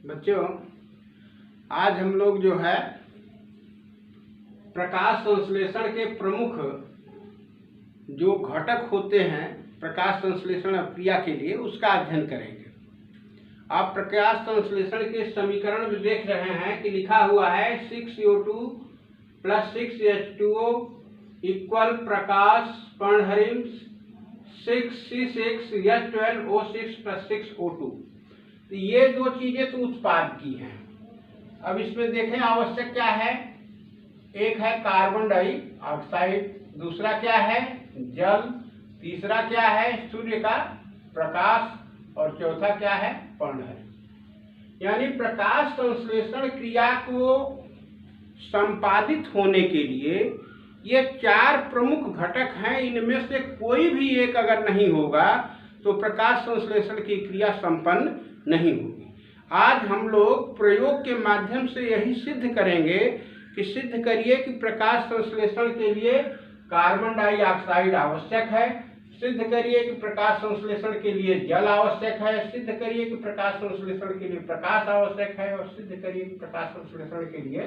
बच्चों, आज हम लोग जो है प्रकाश संश्लेषण के प्रमुख जो घटक होते हैं प्रकाश संश्लेषण क्रिया के लिए उसका अध्ययन करेंगे। आप प्रकाश संश्लेषण के समीकरण में देख रहे हैं कि लिखा हुआ है 6CO2 + 6H2O इक्वल प्रकाश पर्णहरिम 6C6H12O6 + 6O2। तो ये दो चीजें तो उत्पाद की हैं। अब इसमें देखें आवश्यक क्या है। एक है कार्बन डाइऑक्साइड, दूसरा क्या है जल, तीसरा क्या है सूर्य का प्रकाश और चौथा क्या है पर्णहरिम। यानी प्रकाश संश्लेषण क्रिया को संपादित होने के लिए ये चार प्रमुख घटक हैं। इनमें से कोई भी एक अगर नहीं होगा तो प्रकाश संश्लेषण की क्रिया संपन्न नहीं होगी। आज हम लोग प्रयोग के माध्यम से यही सिद्ध करेंगे कि सिद्ध करिए कि प्रकाश संश्लेषण के लिए कार्बन डाइऑक्साइड आवश्यक है, सिद्ध करिए कि प्रकाश संश्लेषण के लिए जल आवश्यक है, सिद्ध करिए कि प्रकाश संश्लेषण के लिए प्रकाश आवश्यक है और सिद्ध करिए कि प्रकाश संश्लेषण के लिए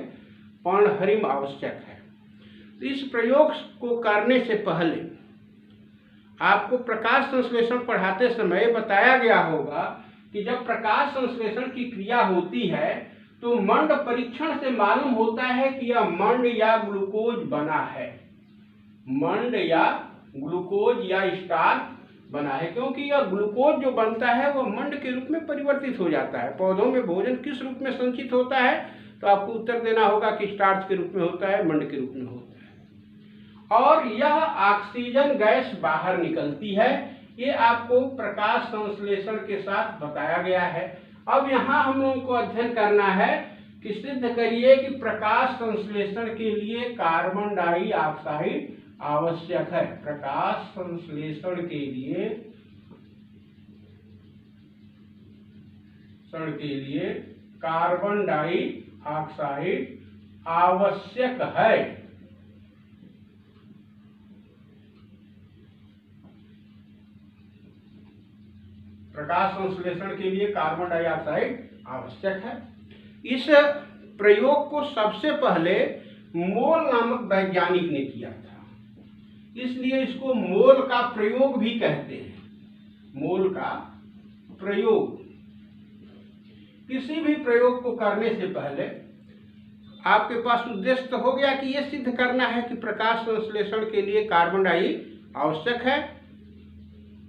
पर्णहरिम आवश्यक है। तो इस प्रयोग को करने से पहले आपको प्रकाश संश्लेषण पढ़ाते समय बताया गया होगा कि जब प्रकाश संश्लेषण की क्रिया होती है तो मंड परीक्षण से मालूम होता है कि यह मंड या ग्लूकोज बना है, मंड या ग्लूकोज या स्टार्च बना है। क्योंकि यह ग्लूकोज जो बनता है वह मंड के रूप में परिवर्तित हो जाता है। पौधों में भोजन किस रूप में संचित होता है तो आपको उत्तर देना होगा कि स्टार्च के रूप में होता है, मंड के रूप में होता है। और यह ऑक्सीजन गैस बाहर निकलती है। ये आपको प्रकाश संश्लेषण के साथ बताया गया है। अब यहाँ हम लोगों को अध्ययन करना है कि सिद्ध करिए कि प्रकाश संश्लेषण के लिए कार्बन डाइऑक्साइड आवश्यक है। प्रकाश संश्लेषण के लिए कार्बन डाइऑक्साइड आवश्यक है। प्रकाश संश्लेषण के लिए कार्बन डाइऑक्साइड आवश्यक है। इस प्रयोग को सबसे पहले मोल नामक वैज्ञानिक ने किया था, इसलिए इसको मोल का प्रयोग भी कहते हैं। मोल का प्रयोग। किसी भी प्रयोग को करने से पहले आपके पास उद्देश्य तो हो गया कि यह सिद्ध करना है कि प्रकाश संश्लेषण के लिए कार्बन डाइऑक्साइड आवश्यक है,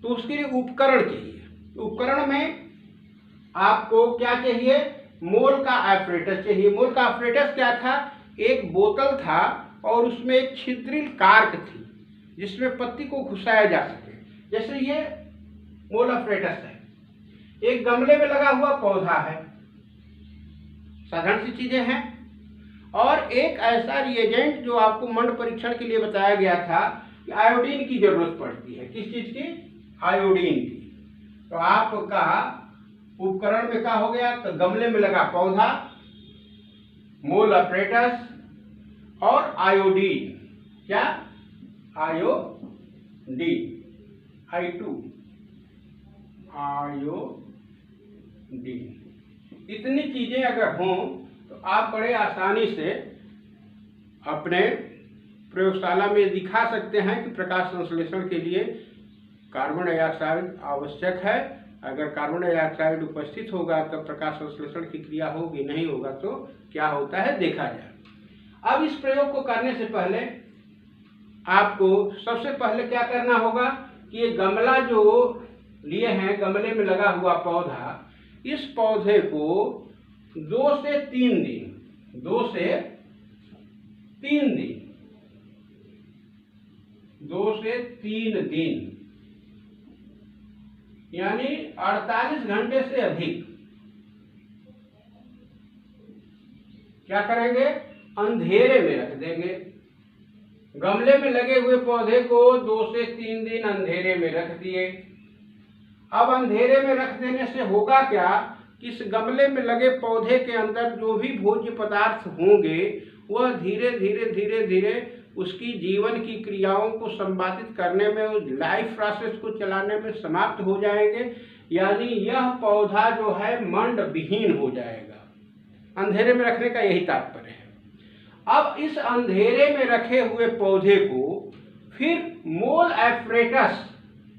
तो उसके लिए उपकरण चाहिए। उपकरण में आपको क्या चाहिए, मोल का ऑपरेटस चाहिए। मोल का ऑपरेटस क्या था, एक बोतल था और उसमें एक छिद्रिल कार्क थी जिसमें पत्ती को घुसाया जा सके। जैसे ये मोल ऑपरेटस है। एक गमले में लगा हुआ पौधा है, साधारण सी चीजें हैं। और एक ऐसा रिएजेंट जो आपको मंड परीक्षण के लिए बताया गया था कि आयोडीन की जरूरत पड़ती है। किस चीज की, आयोडीन की। तो आपका उपकरण में क्या हो गया, तो गमले में लगा पौधा, मोल ऑपरेटस और आयोडीन। क्या, आयोडीन, I2 आयोडीन। इतनी चीजें अगर हों तो आप बड़े आसानी से अपने प्रयोगशाला में दिखा सकते हैं कि प्रकाश संश्लेषण के लिए कार्बन डाइऑक्साइड आवश्यक है। अगर कार्बन डाइऑक्साइड उपस्थित होगा तो प्रकाश संश्लेषण की क्रिया होगी, नहीं होगा तो क्या होता है देखा जाए। अब इस प्रयोग को करने से पहले आपको सबसे पहले क्या करना होगा कि ये गमला जो लिए हैं, गमले में लगा हुआ पौधा, इस पौधे को 2 से 3 दिन यानी 48 घंटे से अधिक क्या करेंगे, अंधेरे में रख देंगे। गमले में लगे हुए पौधे को 2 से 3 दिन अंधेरे में रख दिए। अब अंधेरे में रख देने से होगा क्या कि इस गमले में लगे पौधे के अंदर जो भी भोज्य पदार्थ होंगे वह धीरे धीरे उसकी जीवन की क्रियाओं को संपादित करने में, उस लाइफ प्रोसेस को चलाने में समाप्त हो जाएंगे। यानी यह पौधा जो है मंड विहीन हो जाएगा। अंधेरे में रखने का यही तात्पर्य है। अब इस अंधेरे में रखे हुए पौधे को फिर मोल एपरेटस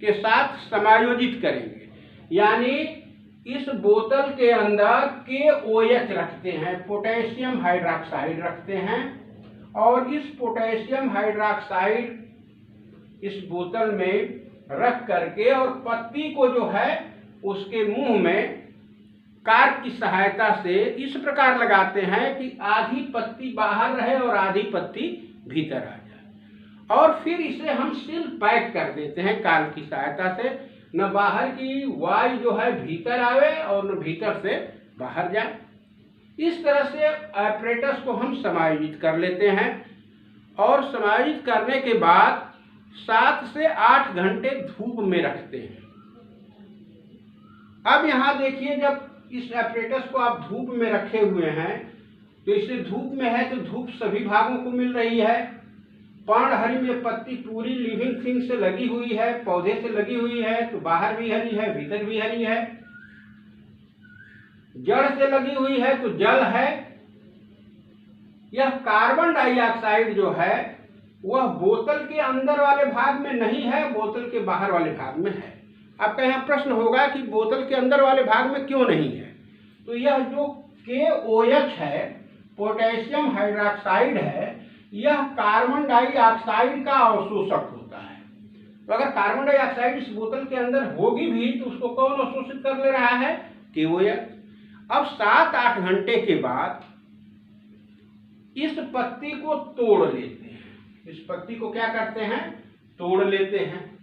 के साथ समायोजित करेंगे, यानी इस बोतल के अंदर KOH रखते हैं, पोटेशियम हाइड्रोक्साइड रखते हैं, और इस पोटेशियम हाइड्रोक्साइड इस बोतल में रख करके और पत्ती को जो है उसके मुंह में कार्क की सहायता से इस प्रकार लगाते हैं कि आधी पत्ती बाहर रहे और आधी पत्ती भीतर आ जाए, और फिर इसे हम सील पैक कर देते हैं कार्क की सहायता से। न बाहर की वायु जो है भीतर आवे और न भीतर से बाहर जाए। इस तरह से एपरेटस को हम समायोजित कर लेते हैं, और समायोजित करने के बाद 7 से 8 घंटे धूप में रखते हैं। अब यहाँ देखिए, जब इस एपरेटस को आप धूप में रखे हुए हैं तो इसे धूप में है तो धूप सभी भागों को मिल रही है। पर्णहरि में पत्ती पूरी लिविंग थिंग से लगी हुई है, पौधे से लगी हुई है, तो बाहर भी हरी है, भीतर भी हरी है। जड़ से लगी हुई है तो जल है। यह कार्बन डाइऑक्साइड जो है वह बोतल के अंदर वाले भाग में नहीं है, बोतल के बाहर वाले भाग में है। आपका यहाँ प्रश्न होगा कि बोतल के अंदर वाले भाग में क्यों नहीं है? तो यह जो KOH है, पोटेशियम हाइड्रोक्साइड है, यह कार्बन डाइऑक्साइड का अवशोषक होता है। तो अगर कार्बन डाइऑक्साइड इस बोतल के अंदर होगी भी तो उसको कौन अवशोषित कर ले रहा है? KOH। अब 7-8 घंटे के बाद इस पत्ती को तोड़ लेते हैं। इस पत्ती को क्या करते हैं? तोड़ लेते हैं।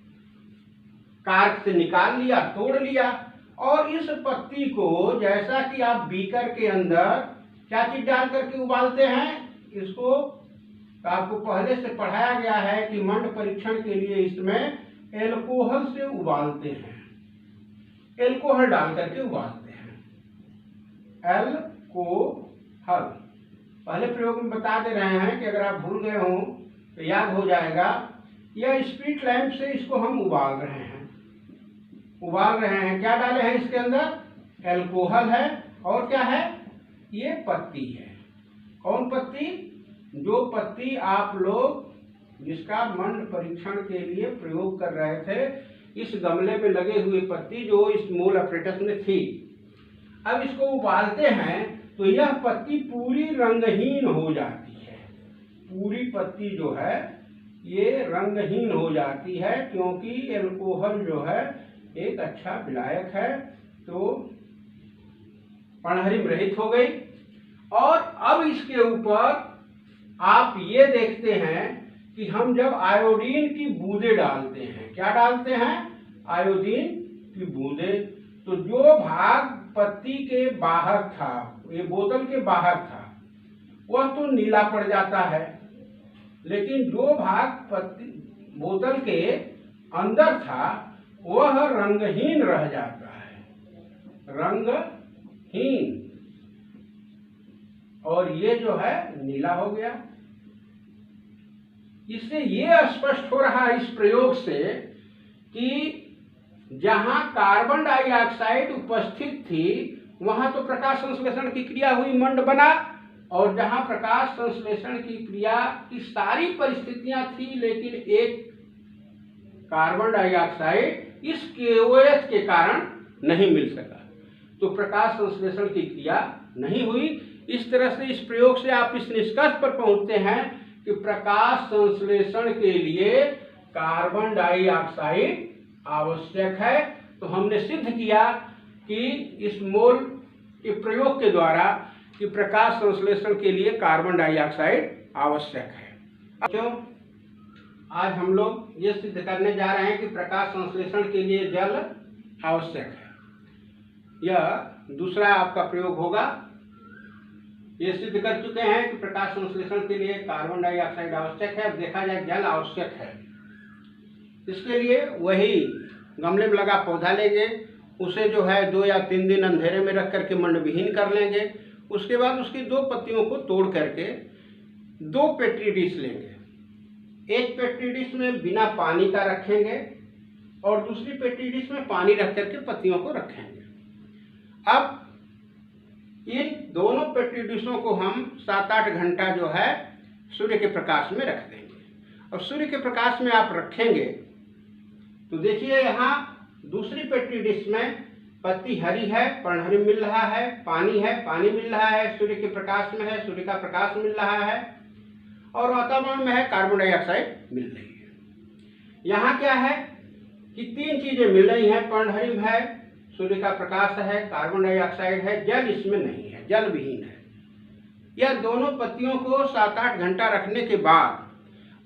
कार्क से निकाल लिया, तोड़ लिया, और इस पत्ती को जैसा कि आप बीकर के अंदर क्या चीज डाल करके उबालते हैं, इसको आपको पहले से पढ़ाया गया है कि मंड परीक्षण के लिए इसमें एल्कोहल से उबालते हैं। एल्कोहल डाल करके उबालते हैं, एल्कोहल। पहले प्रयोग में बता दे रहे हैं कि अगर आप भूल गए हो तो याद हो जाएगा। यह स्पीड लैंप से इसको हम उबाल रहे हैं। क्या डाले हैं इसके अंदर? एल्कोहल है, और क्या है? ये पत्ती है। कौन पत्ती? जो पत्ती आप लोग जिसका मंड परीक्षण के लिए प्रयोग कर रहे थे, इस गमले में लगे हुए पत्ती जो इस मोल एपरेटस में थी। अब इसको उबालते हैं तो यह पत्ती पूरी रंगहीन हो जाती है। पूरी पत्ती जो है ये रंगहीन हो जाती है, क्योंकि एल्कोहल जो है एक अच्छा विलायक है, तो पर्णहरिम रहित हो गई। और अब इसके ऊपर आप ये देखते हैं कि हम जब आयोडीन की बूंदे डालते हैं, क्या डालते हैं? आयोडीन की बूंदे। तो जो भाग पत्ती के बाहर था, ये बोतल के बाहर था, वह तो नीला पड़ जाता है, लेकिन जो भाग पत्ती बोतल के अंदर था वह रंगहीन रह जाता है, रंगहीन, और ये जो है नीला हो गया। इससे ये स्पष्ट हो रहा है इस प्रयोग से कि जहां कार्बन डाइऑक्साइड उपस्थित थी वहां तो प्रकाश संश्लेषण की क्रिया हुई, मंड बना, और जहां प्रकाश संश्लेषण की क्रिया की सारी परिस्थितियां थी, लेकिन एक कार्बन डाइऑक्साइड इस KOH के कारण नहीं मिल सका, तो प्रकाश संश्लेषण की क्रिया नहीं हुई। इस तरह से इस प्रयोग से आप इस निष्कर्ष पर पहुंचते हैं कि प्रकाश संश्लेषण के लिए कार्बन डाइऑक्साइड आवश्यक है। तो हमने सिद्ध किया कि इस मोल के प्रयोग के द्वारा कि प्रकाश संश्लेषण के लिए कार्बन डाइऑक्साइड आवश्यक है। क्यों? आज हम लोग ये सिद्ध करने जा रहे हैं कि प्रकाश संश्लेषण के लिए जल आवश्यक है। यह दूसरा आपका प्रयोग होगा। ये सिद्ध कर चुके हैं कि प्रकाश संश्लेषण के लिए कार्बन डाइऑक्साइड आवश्यक है। अब देखा जाए जल आवश्यक है। इसके लिए वही गमले में लगा पौधा लेंगे, उसे जो है 2 या 3 दिन अंधेरे में रख करके मंड विहीन कर लेंगे। उसके बाद उसकी 2 पत्तियों को तोड़ करके 2 पेट्री डिश लेंगे। एक पेट्री डिश में बिना पानी का रखेंगे और दूसरी पेटी डिश में पानी रख करके पत्तियों को रखेंगे। अब इन दोनों पेटी डिशों को हम 7-8 घंटा जो है सूर्य के प्रकाश में रख देंगे। और सूर्य के प्रकाश में आप रखेंगे तो देखिए यहाँ दूसरी पेटी डिश में पत्ती हरी है, पर्णहरिम मिल रहा है, पानी मिल रहा है, सूर्य के प्रकाश में है, सूर्य का प्रकाश मिल रहा है, और वातावरण में है कार्बन डाइऑक्साइड मिल रही है। यहाँ क्या है कि 3 चीजें मिल रही हैं, पर्णहरिम है, सूर्य का प्रकाश है, कार्बन डाइऑक्साइड है, जल इसमें नहीं है, जल विहीन है। यह दोनों पत्तियों को 7-8 घंटा रखने के बाद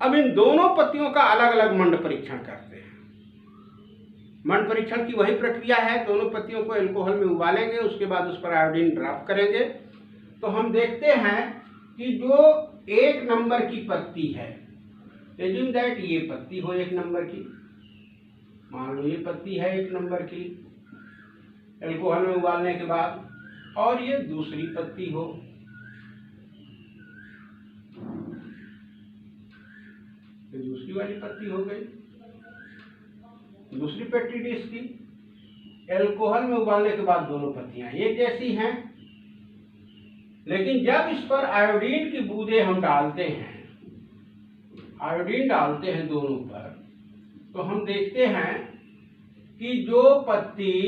अब इन दोनों पत्तियों का अलग अलग मंड परीक्षण करते हैं। मंड परीक्षण की वही प्रक्रिया है, दोनों पत्तियों को अल्कोहल में उबालेंगे, उसके बाद उस पर आयोडीन ड्रॉप करेंगे। तो हम देखते हैं कि जो 1 नंबर की पत्ती है, एज्यूम दैट ये पत्ती हो 1 नंबर की, मान लो ये पत्ती है 1 नंबर की अल्कोहल में उबालने के बाद, और ये दूसरी पत्ती हो, ये दूसरी वाली पत्ती हो गई, दूसरी पेटी डिश की अल्कोहल में उबालने के बाद दोनों पत्तियां एक जैसी हैं। लेकिन जब इस पर आयोडीन की बूंदें हम डालते हैं, आयोडीन डालते हैं दोनों पर, तो हम देखते हैं कि जो पत्ती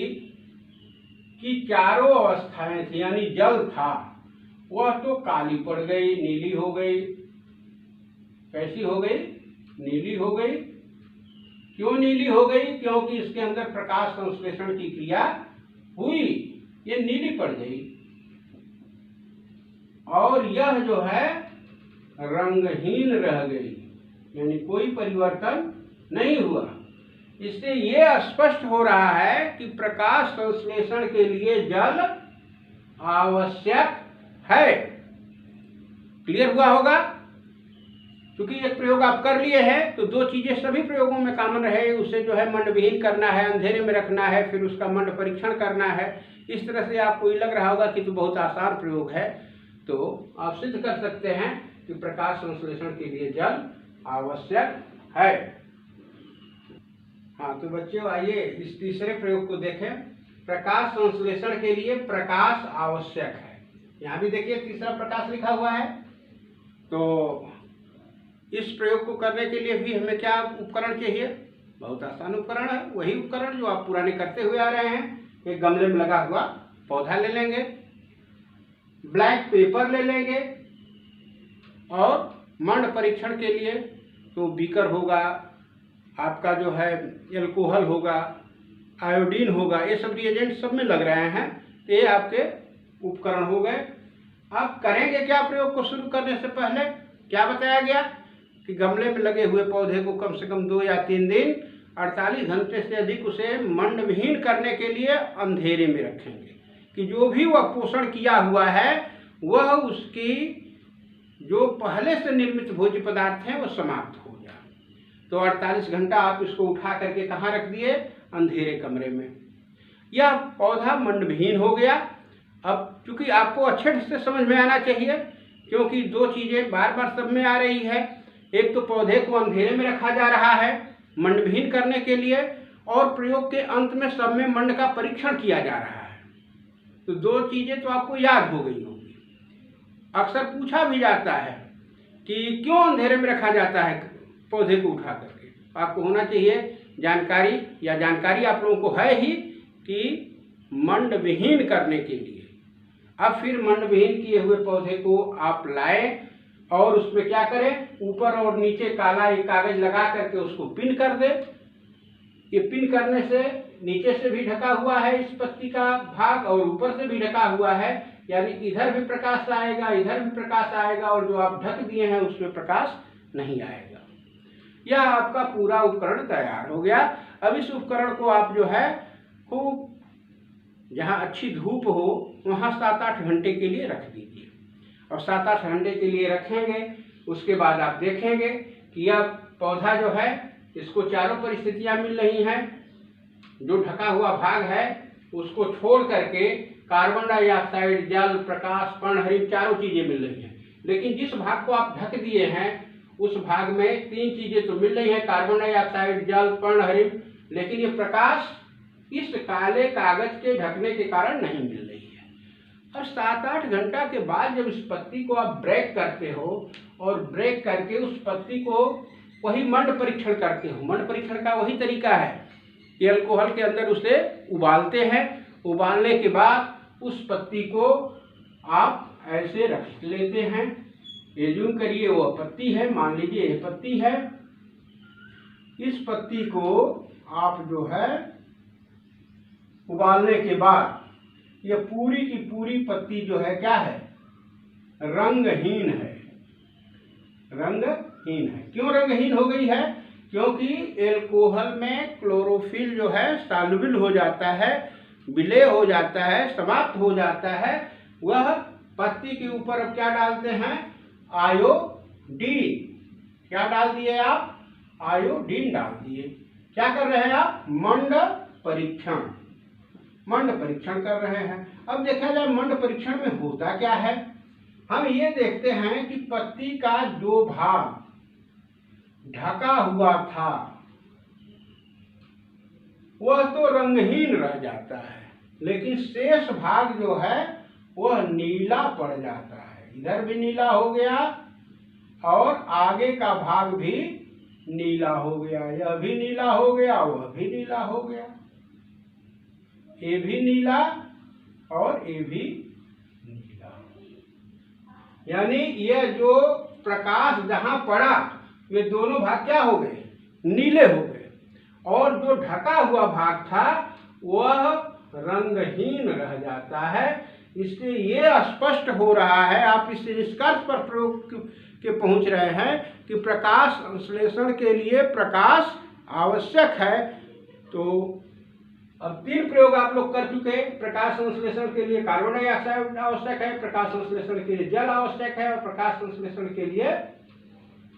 की चारों अवस्थाएं थी यानी जल था वह तो काली पड़ गई, नीली हो गई। कैसी हो गई? नीली हो गई। क्यों नीली हो गई? क्योंकि इसके अंदर प्रकाश संश्लेषण की क्रिया हुई, ये नीली पड़ गई। और यह जो है रंगहीन रह गई, यानी कोई परिवर्तन नहीं हुआ। इससे ये स्पष्ट हो रहा है कि प्रकाश संश्लेषण के लिए जल आवश्यक है। क्लियर हुआ होगा? क्योंकि एक प्रयोग आप कर लिए हैं तो 2 चीजें सभी प्रयोगों में कॉमन रहे, उसे जो है मंड विहीन करना है, अंधेरे में रखना है, फिर उसका मंड परीक्षण करना है। इस तरह से आपको ये लग रहा होगा कि तो बहुत आसान प्रयोग है, तो आप सिद्ध कर सकते हैं कि प्रकाश संश्लेषण के लिए जल आवश्यक है। हाँ, तो बच्चों आइए इस तीसरे प्रयोग को देखें। प्रकाश संश्लेषण के लिए प्रकाश आवश्यक है। यहाँ भी देखिए तीसरा प्रकाश लिखा हुआ है। तो इस प्रयोग को करने के लिए भी हमें क्या उपकरण चाहिए? बहुत आसान उपकरण है, वही उपकरण जो आप पुराने करते हुए आ रहे हैं। एक गमले में लगा हुआ पौधा ले लेंगे, ब्लैक पेपर ले लेंगे, और मंड परीक्षण के लिए तो बीकर होगा, आपका जो है अल्कोहल होगा, आयोडीन होगा, ये सब रिएजेंट सब में लग रहे हैं। तो ये आपके उपकरण हो गए। अब करेंगे क्या? प्रयोग को शुरू करने से पहले क्या बताया गया कि गमले में लगे हुए पौधे को कम से कम 2 या 3 दिन 48 घंटे से अधिक उसे मंड विहीन करने के लिए अंधेरे में रखेंगे, कि जो भी वह पोषण किया हुआ है वह उसकी जो पहले से निर्मित भोज्य पदार्थ हैं वह समाप्त हो जाए। तो 48 घंटा आप इसको उठा करके कहाँ रख दिए? अंधेरे कमरे में। यह पौधा मंड विहीन हो गया। अब चूंकि आपको अच्छे से समझ में आना चाहिए, क्योंकि 2 चीजें बार बार सब में आ रही है। एक तो पौधे को अंधेरे में रखा जा रहा है मंड विहीन करने के लिए, और प्रयोग के अंत में सब में मंड का परीक्षण किया जा रहा है। तो 2 चीजें तो आपको याद हो गई होगी। अक्सर पूछा भी जाता है कि क्यों अंधेरे में रखा जाता है पौधे को उठा करके। आपको होना चाहिए जानकारी, या जानकारी आप लोगों को है ही, कि मंड विहीन करने के लिए। अब फिर मंड विहीन किए हुए पौधे को आप लाएं और उसमें क्या करें? ऊपर और नीचे काला एक कागज लगा करके उसको पिन कर दे। ये पिन करने से नीचे से भी ढका हुआ है इस पत्ती का भाग, और ऊपर से भी ढका हुआ है, यानी इधर भी प्रकाश आएगा, इधर भी प्रकाश आएगा, और जो आप ढक दिए हैं उसमें प्रकाश नहीं आएगा। यह आपका पूरा उपकरण तैयार हो गया। अब इस उपकरण को आप जो है खूब जहाँ अच्छी धूप हो वहाँ 7-8 घंटे के लिए रख दीजिए। और 7-8 घंटे के लिए रखेंगे, उसके बाद आप देखेंगे कि यह पौधा जो है इसको चारों परिस्थितियां मिल रही हैं। जो ढका हुआ भाग है उसको छोड़ करके कार्बन डाइऑक्साइड, जल, प्रकाश, पर्णहरिम चारों चीजें मिल रही हैं। लेकिन जिस भाग को आप ढक दिए हैं उस भाग में 3 चीजें तो मिल रही हैं, कार्बन डाइऑक्साइड, जल, पर्णहरिम, लेकिन ये प्रकाश इस काले कागज के ढकने के कारण नहीं मिल रही है। और 7-8 घंटा के बाद जब इस पत्ती को आप ब्रेक करते हो और ब्रेक करके उस पत्ती को वही मंड परीक्षण करते हो, मंड परीक्षण का वही तरीका है कि अल्कोहल के अंदर उसे उबालते हैं, उबालने के बाद उस पत्ती को आप ऐसे रख लेते हैं। एज्यूम करिए वो पत्ती है, मान लीजिए ये पत्ती है, इस पत्ती को आप जो है उबालने के बाद ये पूरी की पूरी पत्ती जो है क्या है, रंगहीन है, रंगहीन है। क्यों रंगहीन हो गई है? क्योंकि एल्कोहल में क्लोरोफिल जो है सॉल्युबल हो जाता है, विलय हो जाता है, समाप्त हो जाता है। वह पत्ती के ऊपर अब क्या डालते हैं, आयोडीन। क्या डाल दिए आप? आयोडीन डाल दिए। क्या कर रहे हैं आप? मंड परीक्षण, मंड परीक्षण कर रहे हैं। अब देखा जाए मंड परीक्षण में होता क्या है, हम ये देखते हैं कि पत्ती का जो भाग ढका हुआ था वह तो रंगहीन रह जाता है, लेकिन शेष भाग जो है वह नीला पड़ जाता है। इधर भी नीला हो गया और आगे का भाग भी नीला हो गया, यह भी नीला हो गया, वह भी नीला हो गया, ये भी नीला और ये भी नीला। यानी यह जो प्रकाश जहां पड़ा वे दोनों भाग क्या हो गए, नीले हो गए, और जो ढका हुआ भाग था वह रंगहीन रह जाता है। इससे ये स्पष्ट हो रहा है, आप इस निष्कर्ष पर प्रयोग के पहुंच रहे हैं कि प्रकाश संश्लेषण के लिए प्रकाश आवश्यक है। तो अब 3 प्रयोग आप लोग कर चुके हैं। प्रकाश संश्लेषण के लिए कार्बन डाइऑक्साइड आवश्यक है, प्रकाश संश्लेषण के लिए जल आवश्यक है, और प्रकाश संश्लेषण के लिए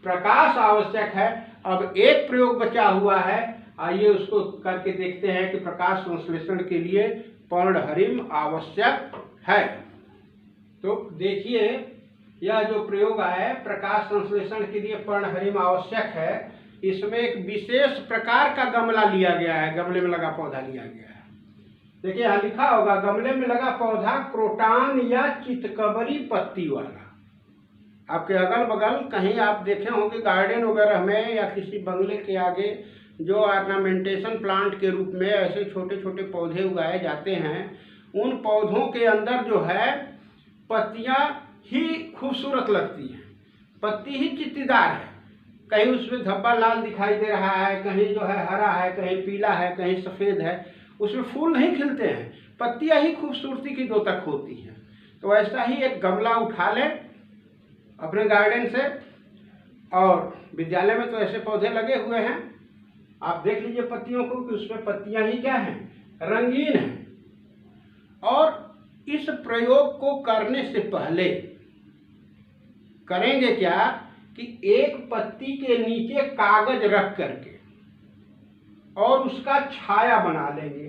प्रकाश आवश्यक है। अब एक प्रयोग बचा हुआ है, आइए उसको करके देखते हैं कि प्रकाश संश्लेषण के लिए पर्णहरिम आवश्यक है। तो देखिए यह जो प्रयोग है प्रकाश संश्लेषण के लिए पर्णहरिम आवश्यक है, इसमें एक विशेष प्रकार का गमला लिया गया है, गमले में लगा पौधा लिया गया है। देखिए यहाँ लिखा होगा गमले में लगा पौधा क्रोटान या चितकबरी पत्ती वाला। आपके अगल बगल कहीं आप देखे होंगे गार्डन वगैरह में या किसी बंगले के आगे जो ऑर्नामेंटेशन प्लांट के रूप में ऐसे छोटे छोटे पौधे उगाए जाते हैं, उन पौधों के अंदर जो है पत्तियां ही खूबसूरत लगती हैं, पत्ती ही चित्तीदार है। कहीं उसमें धब्बा लाल दिखाई दे रहा है, कहीं जो है हरा है, कहीं पीला है, कहीं सफ़ेद है, उसमें फूल नहीं खिलते हैं, पत्तियां ही खूबसूरती की द्योतक होती हैं। तो ऐसा ही एक गमला उठा लें अपने गार्डन से, और विद्यालय में तो ऐसे पौधे लगे हुए हैं, आप देख लीजिए पत्तियों को कि उसमें पत्तियां ही क्या हैं, रंगीन हैं। और इस प्रयोग को करने से पहले करेंगे क्या कि एक पत्ती के नीचे कागज रख करके और उसका छाया बना लेंगे।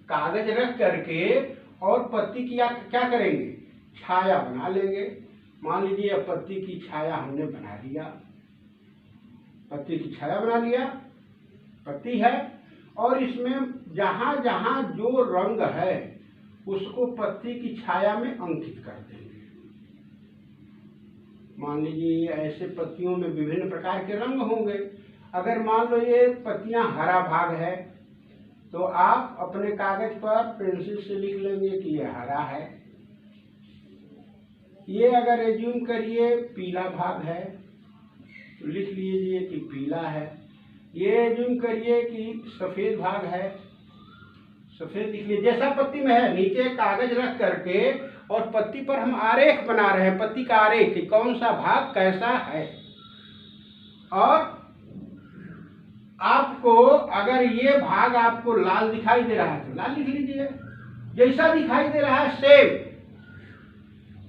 कागज रख करके और पत्ती की क्या करेंगे, छाया बना लेंगे। मान लीजिए पत्ती की छाया हमने बना लिया, पत्ती की छाया बना लिया, पत्ती है, और इसमें जहां जहां जो रंग है उसको पत्ती की छाया में अंकित कर देंगे। मान लीजिए ऐसे पत्तियों में विभिन्न प्रकार के रंग होंगे। अगर मान लो ये पत्तियां हरा भाग है तो आप अपने कागज पर पेंसिल से लिख लेंगे कि ये हरा है। ये अगर एज्यूम करिए पीला भाग है तो लिख लीजिए कि पीला है। ये एज्यूम करिए कि सफ़ेद भाग है, सफ़ेद लिख लीजिए। जैसा पत्ती में है नीचे कागज रख करके और पत्ती पर हम आरेख बना रहे हैं, पत्ती का आरेख कि कौन सा भाग कैसा है। और आपको अगर ये भाग आपको लाल दिखाई दे रहा है तो लाल लिख लीजिए, जैसा दिखाई दे रहा है सेम।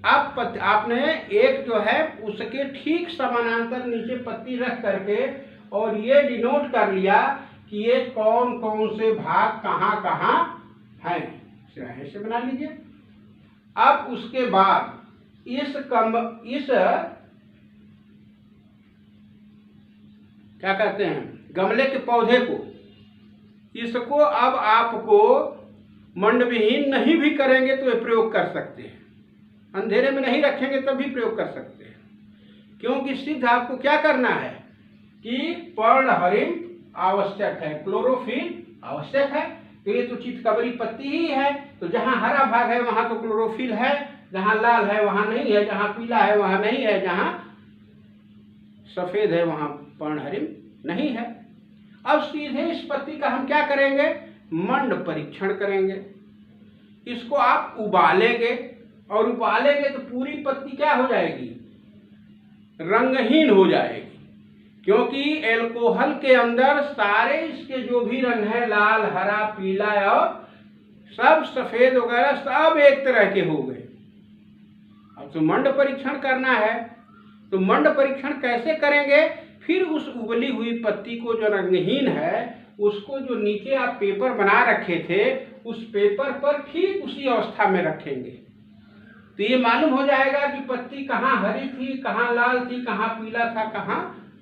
आपने एक जो है उसके ठीक समानांतर नीचे पत्ती रख करके और ये डिनोट कर लिया कि ये कौन कौन से भाग कहाँ कहाँ हैं, ऐसे बना लीजिए। अब उसके बाद इस क्या कहते हैं गमले के पौधे को इसको अब आपको मंडविहीन नहीं भी करेंगे तो ये प्रयोग कर सकते हैं, अंधेरे में नहीं रखेंगे तब भी प्रयोग कर सकते हैं, क्योंकि सिद्ध आपको क्या करना है कि पर्णहरिम आवश्यक है, क्लोरोफिल आवश्यक है। तो ये तो चितकबरी पत्ती ही है, तो जहाँ हरा भाग है वहाँ तो क्लोरोफिल है, जहाँ लाल है वहाँ नहीं है, जहाँ पीला है वहाँ नहीं है, जहाँ सफेद है वहाँ पर्णहरिम नहीं है। अब सीधे इस पत्ती का हम क्या करेंगे, मंड परीक्षण करेंगे। इसको आप उबालेंगे और उबालेंगे तो पूरी पत्ती क्या हो जाएगी, रंगहीन हो जाएगी, क्योंकि एल्कोहल के अंदर सारे इसके जो भी रंग है, लाल, हरा, पीला और सब सफेद वगैरह सब एक तरह के हो गए। अब तो मंड परीक्षण करना है, तो मंड परीक्षण कैसे करेंगे, फिर उस उबली हुई पत्ती को जो रंगहीन है उसको जो नीचे आप पेपर बना रखे थे उस पेपर पर ठीक उसी अवस्था में रखेंगे, तो ये मालूम हो जाएगा कि पत्ती कहाँ हरी थी, कहाँ लाल थी, कहाँ पीला था, कहाँ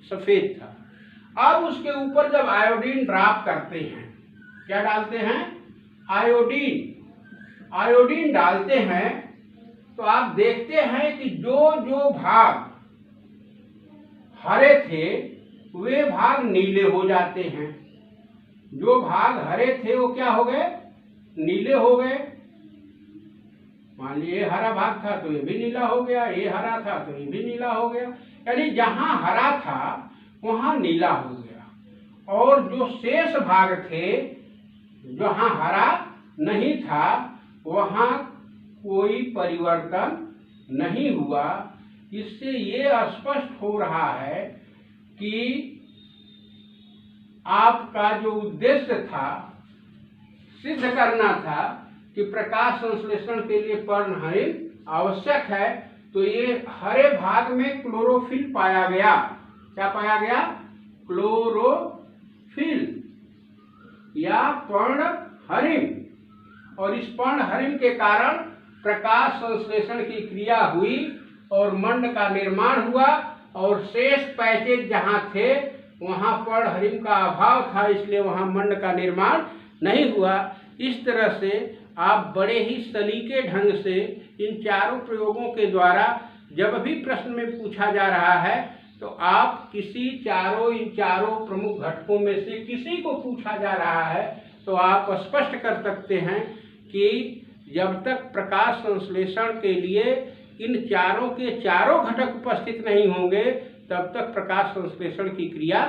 सफेद था। अब उसके ऊपर जब आयोडीन ड्रॉप करते हैं, क्या डालते हैं, आयोडीन, आयोडीन डालते हैं, तो आप देखते हैं कि जो जो भाग हरे थे वे भाग नीले हो जाते हैं, जो भाग हरे थे वो क्या हो गए, नीले हो गए। मान लीजिए हरा भाग था तो ये भी नीला हो गया, ये हरा था तो ये भी नीला हो गया, यानी जहां हरा था वहां नीला हो गया, और जो शेष भाग थे जहां हरा नहीं था वहां कोई परिवर्तन नहीं हुआ। इससे ये स्पष्ट हो रहा है कि आपका जो उद्देश्य था सिद्ध करना था कि प्रकाश संश्लेषण के लिए पर्णहरिम आवश्यक है, तो ये हरे भाग में क्लोरोफिल पाया गया। क्या पाया गया, क्लोरोफिल या पर्णहरिम, और इस पर्णहरिम के कारण प्रकाश संश्लेषण की क्रिया हुई और मंड का निर्माण हुआ, और शेष पैचेज जहां थे वहां पर्णहरिम का अभाव था, इसलिए वहां मंड का निर्माण नहीं हुआ। इस तरह से आप बड़े ही सलीके ढंग से इन चारों प्रयोगों के द्वारा जब भी प्रश्न में पूछा जा रहा है तो आप किसी इन चारों प्रमुख घटकों में से किसी को पूछा जा रहा है तो आप स्पष्ट कर सकते हैं कि जब तक प्रकाश संश्लेषण के लिए इन चारों के चारों घटक उपस्थित नहीं होंगे तब तक प्रकाश संश्लेषण की क्रिया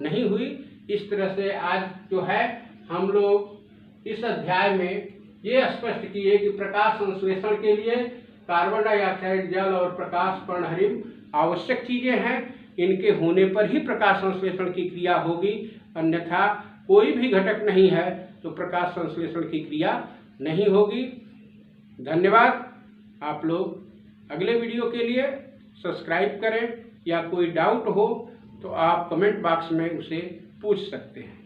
नहीं हुई। इस तरह से आज जो है हम लोग इस अध्याय में ये स्पष्ट किए कि प्रकाश संश्लेषण के लिए कार्बन डाइऑक्साइड, जल और प्रकाश पर्णहरिम आवश्यक चीजें हैं। इनके होने पर ही प्रकाश संश्लेषण की क्रिया होगी, अन्यथा कोई भी घटक नहीं है तो प्रकाश संश्लेषण की क्रिया नहीं होगी। धन्यवाद। आप लोग अगले वीडियो के लिए सब्सक्राइब करें, या कोई डाउट हो तो आप कमेंट बॉक्स में उसे पूछ सकते हैं।